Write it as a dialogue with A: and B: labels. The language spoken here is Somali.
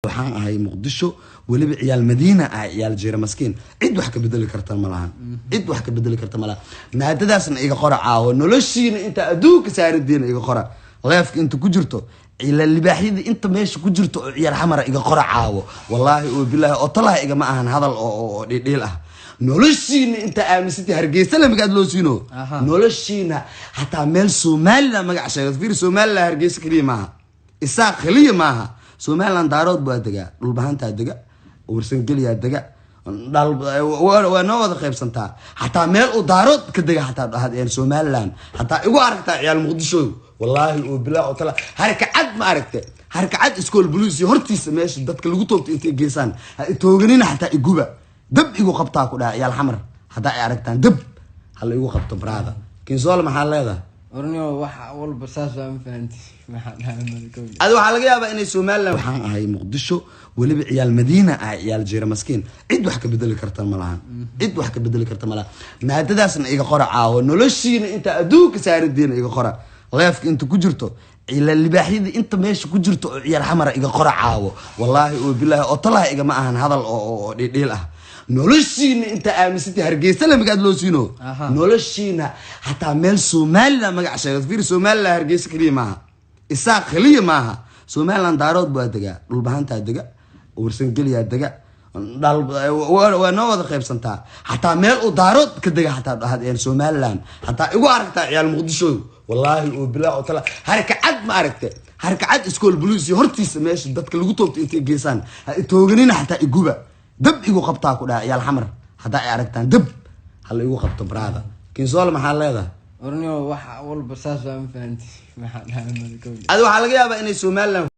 A: waxaan ahay muqdisho waliba ciyaal madiina ah ciyaal jeera maskiin cid wax ka bedeli karta malahan cid wax ka bedeli karta malaha maadadaasna iga qora caawo noloshiina inta adduunka saarideena iga qora leefka inta ku jirto ila libaaxyada inta meesha ku jirto oo ciyaar xamara iga qora caawo wallahi oo billahi oo talaha iga ma ahan hadal oo dheel ah noloshiina inta aamisatay hargeysa la magaad loo siino noloshiina hatta meel Soomaaliland magac sheegay fiir Soomaaliland hargeysa kaliya maaha isaa kaliya maaha Soomaaliland daarood baa daga dhul bahanta daga warsan galiya daga dal waa noo wada qaybsantaa hatta meel u daarood ka daga hatta dhahadeen Soomaaliland hatta igu aragtaa ciyaal muqdisho wallahi oo bilaa oo tala harkacad ma aragtay harkacad iskool buluusi hortiisa meesha dadka lagu toogto intay geesaan tooganina hatta iguba dab igu qabtaa ku dhac ciyaal xamar hatta ay aragtaan dab hal igu qabto brada kinsool maxaa leedahay
B: orniyo waxa walba saas aan fahanti
A: adu waxa laga yaabaa inay Soomaaliland waxaan ahay muqdisho waliba ciyaal madiina ah ciyaal jeera maskiin cid wax ka bedeli karta malahan cid wax ka bedeli karta malaha maadadaasna iga qora caawo noloshiina inta adduunka saarideena iga qora leefka inta ku jirto ila libaaxyada inta meesha ku jirto oo ciyaar xamara iga qora caawo wallahi oo billahi oo talaha iga ma ahan hadal oo dheel ah noloshiina inta aamisatay hargeysa la magaad loo siino noloshiina hatta meel Soomaaliland magac sheegay fiir Soomaaliland hargeysa kaliya maaha isaa kaliya maaha Soomaaliland daarood baa daga dhul bahanta daga warsan galiya daga dal waa noo wada qaybsantaa hatta meel u daarood ka daga hatta dhahadeen Soomaaliland hatta igu aragtaa ciyaal muqdisho wallahi oo bilaa oo tala harkacad ma aragtay harkacad iskool buluusi hortiisa meesha dadka lagu toogto intay geesaan tooganina hatta iguba dab igu qabtaa ku dhac ciyaal xamar hatta ay aragtaan dab hal igu qabto brada kinsool maxaa leedahay
B: orniyo waxa walba saas aan fahanti
A: adu waxa laga yaabaa inay Soomaaliland